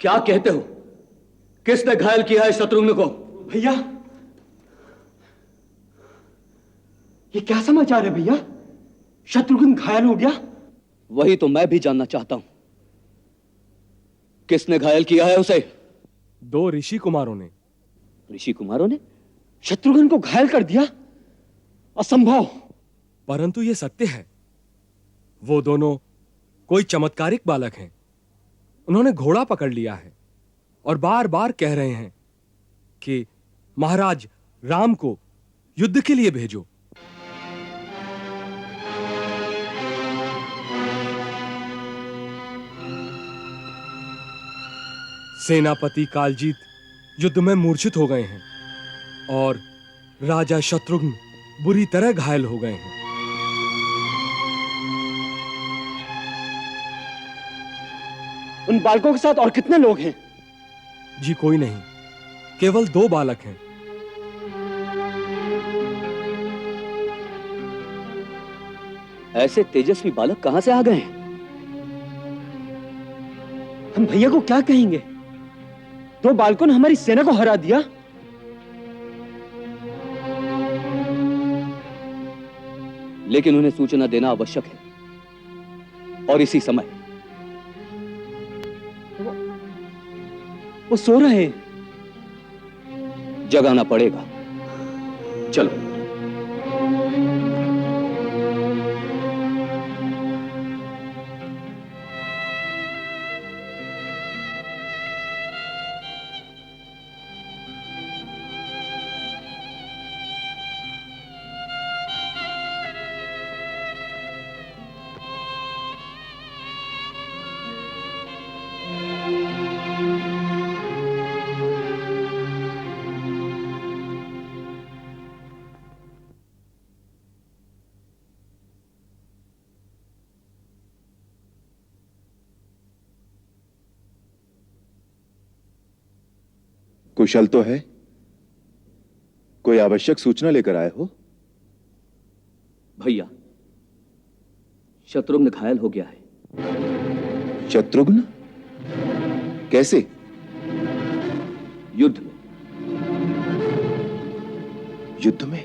क्या कहते हो? किसने घायल किया है शत्रुघ्न को? भैया, ये क्या समाचार है भैया? शत्रुघ्न घायल हो गया? वही तो मैं भी जानना चाहता हूं। किसने घायल किया है उसे? 2 ऋषि कुमारों ने। ऋषि कुमारों ने शत्रुघ्न को घायल कर दिया? असंभव। परंतु यह सत्य है। वो दोनों कोई चमत्कारिक बालक हैं। उन्होंने घोड़ा पकड़ लिया है और बार बार कह रहे हैं कि महाराज राम को युद्ध के लिए भेजो। सेनापति कालजीत युद्ध में मूर्छित हो गए हैं और राजा शत्रुघ्न बुरी तरह घायल हो गए हैं। उन बालकों के साथ और कितने लोग हैं? जी कोई नहीं, केवल 2 बालक हैं। ऐसे तेजस्वी बालक कहां से आ गए हैं? हम भैया को क्या कहेंगे? 2 बालकों ने हमारी सेना को हरा दिया। लेकिन उन्हें सूचना देना आवश्यक है और इसी समय। वो सो रहे हैं। जगाना पड़ेगा। चलो। कुशल तो है? कोई आवश्यक सूचना लेकर आए हो? भैया, शत्रुघ्न घायल हो गया है। शत्रुघ्न? कैसे? युद्ध में। युद्ध में?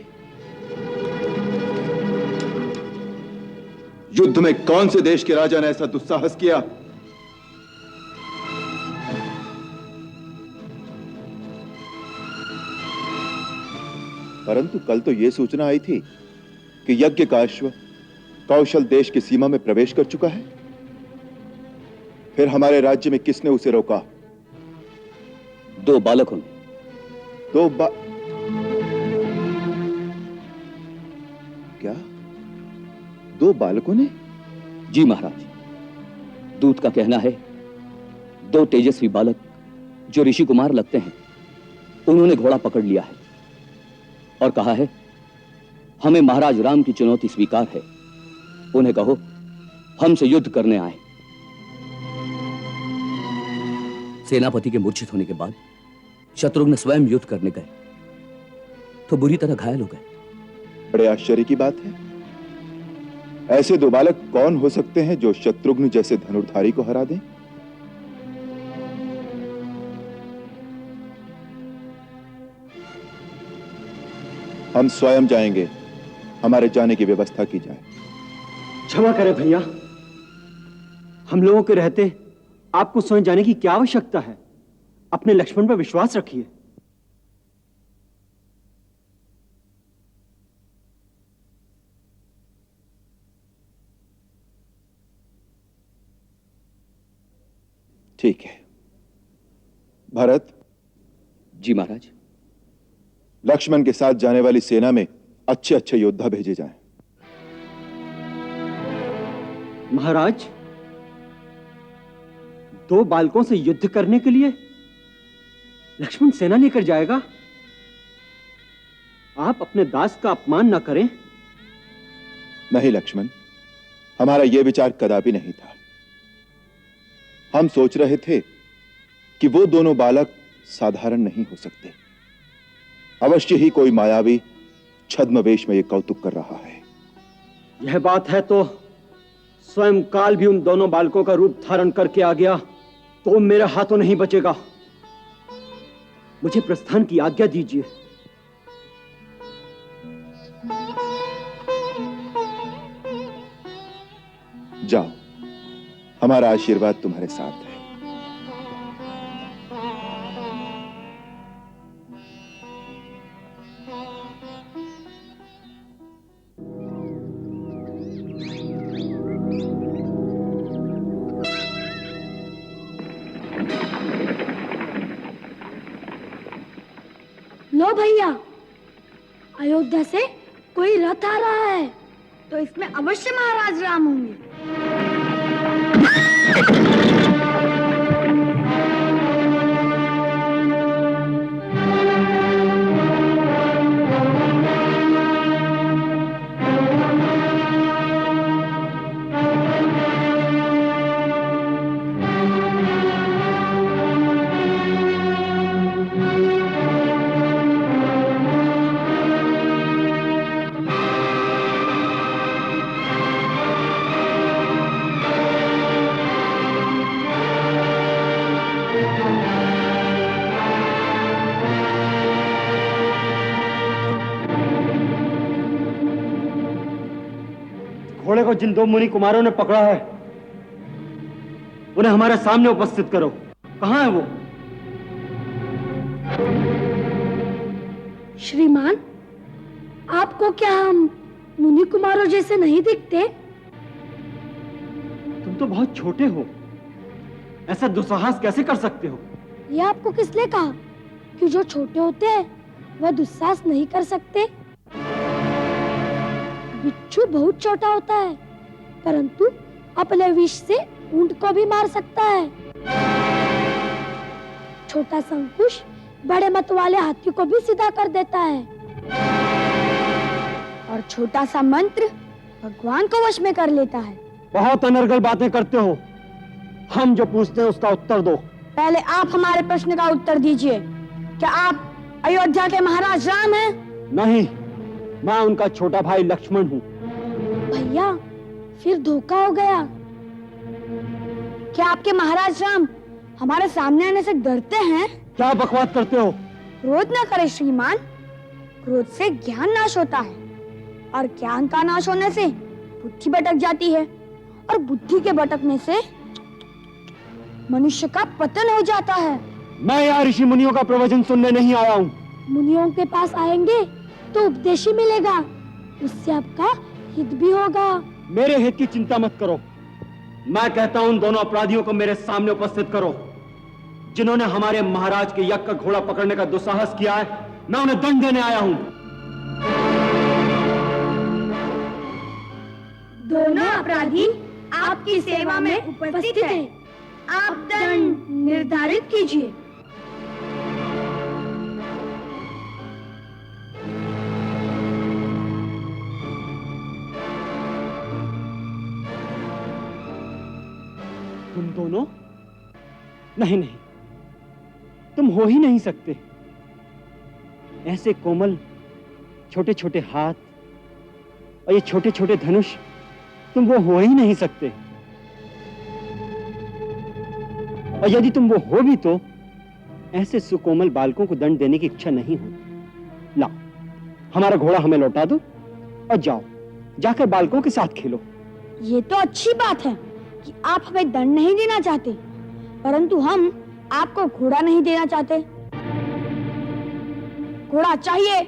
युद्ध में कौन से देश के राजा ने ऐसा दुस्साहस किया? परंतु कल तो यह सूचना आई थी कि यज्ञ का अश्व कौशल देश की सीमा में प्रवेश कर चुका है। फिर हमारे राज्य में किसने उसे रोका? 2 बालकों ने। 2 क्या? 2 बालकों ने? जी महाराज, दूत का कहना है 2 तेजस्वी बालक जो ऋषि कुमार लगते हैं, उन्होंने घोड़ा पकड़ लिया है और कहा है हमें महाराज राम की चुनौती स्वीकार है। उन्हें कहो हमसे युद्ध करने आए। सेनापति के मूर्छित होने के बाद शत्रुघ्न स्वयं युद्ध करने गए तो बुरी तरह घायल हो गए। बड़े आश्चर्य की बात है। ऐसे 2 बालक कौन हो सकते हैं जो शत्रुघ्न जैसे धनुर्धारी को हरा दें? हम स्वयं जाएंगे। हमारे जाने की व्यवस्था की जाए। क्षमा करें भैया, हम लोगों के रहते आपको स्वयं जाने की क्या आवश्यकता है? अपने लक्ष्मण पर विश्वास रखिए। ठीक है। भरत। जी महाराज। लक्ष्मण के साथ जाने वाली सेना में अच्छे अच्छे योद्धा भेजे जाएं। महाराज, 2 बालकों से युद्ध करने के लिए लक्ष्मण सेना लेकर जाएगा? आप अपने दास का अपमान ना करें। नहीं लक्ष्मण, हमारा यह विचार कदापि नहीं था। हम सोच रहे थे कि वो दोनों बालक साधारण नहीं हो सकते। अवश्य ही कोई मायावी छद्मवेश में यह कौतुक कर रहा है। यह बात है तो स्वयं काल भी उन दोनों बालकों का रूप धारण करके आ गया तो मेरे हाथों नहीं बचेगा। मुझे प्रस्थान की आज्ञा दीजिए। जाओ, हमारा आशीर्वाद तुम्हारे साथ है। लो भैया, अयोध्या से कोई रथ आ रहा है, तो इसमें अवश्य महाराज राम होंगे। घोड़े को जिन दो मुनि कुमारों ने पकड़ा है, उन्हें हमारे सामने उपस्थित करो। कहां है वो? श्रीमान, आपको क्या हम मुनि कुमारों जैसे नहीं दिखते? तुम तो बहुत छोटे हो, ऐसा दुस्साहस कैसे कर सकते हो? ये आपको किसने कहा कि जो छोटे होते हैं वह दुस्साहस नहीं कर सकते? बिच्छू बहुत छोटा होता है, परंतु अपने विष से ऊंट को भी मार सकता है। छोटा संकुश बड़े मत वाले हाथी को भी सीधा कर देता है, और छोटा सा मंत्र भगवान को वश में कर लेता है। बहुत अनर्गल बातें करते हो। हम जो पूछते हैं उसका उत्तर दो। पहले आप हमारे प्रश्न का उत्तर दीजिए। क्या आप अयोध्या के महाराज राम हैं? नहीं, मैं उनका छोटा भाई लक्ष्मण हूँ। भैया, फिर धोखा हो गया। क्या आपके महाराज राम हमारे सामने आने से डरते हैं? क्या बकवास करते हो? क्रोध न करे श्रीमान, क्रोध से ज्ञान नाश होता है, और ज्ञान का नाश होने से बुद्धि भटक जाती है, और बुद्धि के भटकने से मनुष्य का पतन हो जाता है। मैं यहाँ ऋषि मुनियों का प्रवचन सुनने नहीं आया हूँ। मुनियों के पास आएंगे तो उपदेश ही मिलेगा, उससे आपका हित भी होगा। मेरे हित की चिंता मत करो। मैं कहता हूँ उन दोनों अपराधियों को मेरे सामने उपस्थित करो, जिन्होंने हमारे महाराज के यज्ञ का घोड़ा पकड़ने का दुस्साहस किया है। मैं उन्हें दंड देने आया हूँ। दोनों अपराधी आपकी सेवा में उपस्थित हैं। आप दंड निर्धारित कीजिए। तुम दोनों? नहीं नहीं, तुम हो ही नहीं सकते। ऐसे कोमल छोटे छोटे हाथ और ये छोटे छोटे धनुष, तुम वो हो ही नहीं सकते। और यदि तुम वो हो भी तो ऐसे सुकोमल बालकों को दंड देने की इच्छा नहीं हो। लाओ, हमारा घोड़ा हमें लौटा दो और जाओ, जाकर बालकों के साथ खेलो। ये तो अच्छी बात है कि आप हमें दंड नहीं देना चाहते, परंतु हम आपको घोड़ा नहीं देना चाहते। घोड़ा चाहिए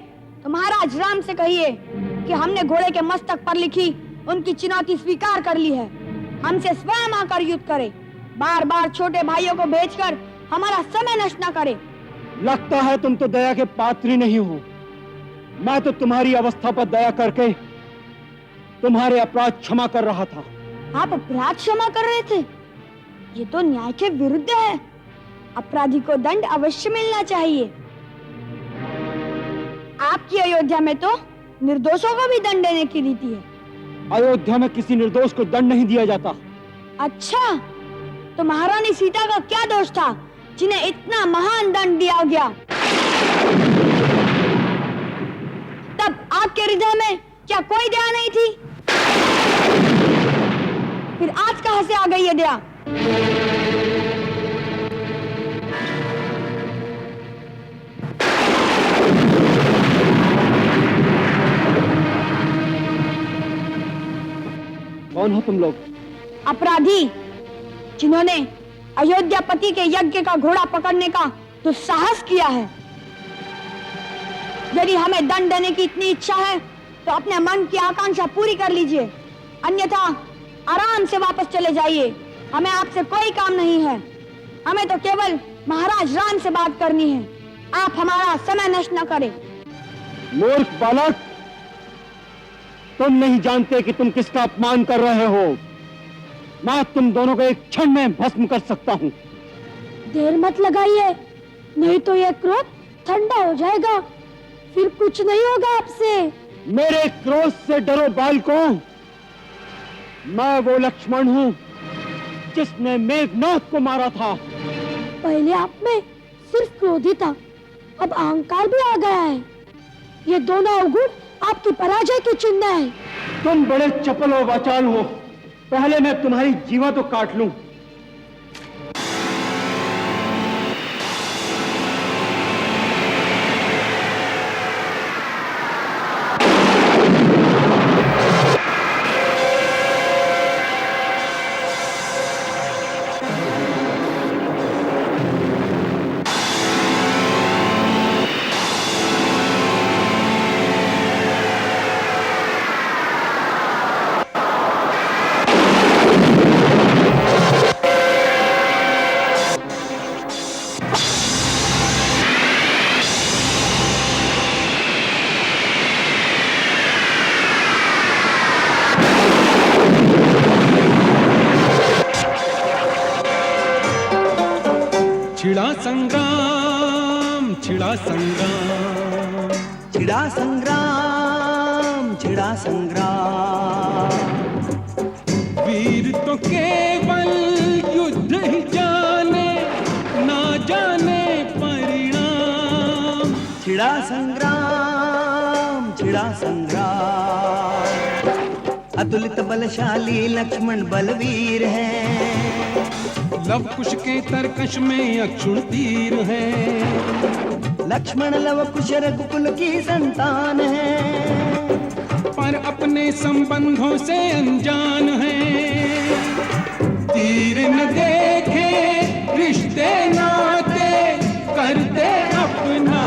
तो महाराज राम से कहिए कि हमने घोड़े के मस्तक पर लिखी उनकी चुनौती स्वीकार कर ली है। हमसे स्वयं आकर युद्ध करे, बार बार छोटे भाइयों को भेजकर हमारा समय नष्ट न करे। लगता है तुम तो दया के पात्र ही नहीं हो। मैं तो तुम्हारी अवस्था पर दया करके तुम्हारे अपराध क्षमा कर रहा था। आप अपराध क्षमा कर रहे थे? ये तो न्याय के विरुद्ध है। अपराधी को दंड अवश्य मिलना चाहिए। आपकी अयोध्या में तो निर्दोषों को भी दंड देने की रीति है। अयोध्या में किसी निर्दोष को दंड नहीं दिया जाता। अच्छा, तो महारानी सीता का क्या दोष था जिन्हें इतना महान दंड दिया गया? तब आपके हृदय में क्या कोई दया नहीं थी? फिर आज कहां से आ गई ये दया? कौन हो तुम लोग? अपराधी जिन्होंने अयोध्यापति के यज्ञ का घोड़ा पकड़ने का दुस्साहस किया है। यदि हमें दंड देने की इतनी इच्छा है तो अपने मन की आकांक्षा पूरी कर लीजिए, अन्यथा आराम से वापस चले जाइए। हमें आपसे कोई काम नहीं है। हमें तो केवल महाराज राम से बात करनी है। आप हमारा समय नष्ट न करें। मूर्ख बालक, तुम नहीं जानते कि तुम किसका अपमान कर रहे हो। मैं तुम दोनों को एक क्षण में भस्म कर सकता हूँ। देर मत लगाइए, नहीं तो यह क्रोध ठंडा हो जाएगा, फिर कुछ नहीं होगा आपसे। मेरे क्रोध से डरो बालकों। मैं वो लक्ष्मण हूँ जिसने मेघनाथ को मारा था। पहले आप में सिर्फ क्रोध ही था, अब अहंकार भी आ गया है। ये दोनों अवगुण आपकी पराजय के चिन्ह है। तुम बड़े चपल और वाचाल हो। पहले मैं तुम्हारी जीवा तो काट लूं। छिड़ा संग्राम, छिड़ा संग्राम, छिड़ा संग्राम, छिड़ा संग्राम। वीर तो केवल युद्ध ही जाने, ना जाने परिणाम। छिड़ा संग्राम, छिड़ा संग्राम। अतुलित बलशाली लक्ष्मण बलवीर है। लव कुश के तरकश में अक्षुण तीर है। लक्ष्मण लव कुश रघुकुल की संतान है, पर अपने संबंधों से अनजान है। तीर न देखे रिश्ते नाते, करते अपना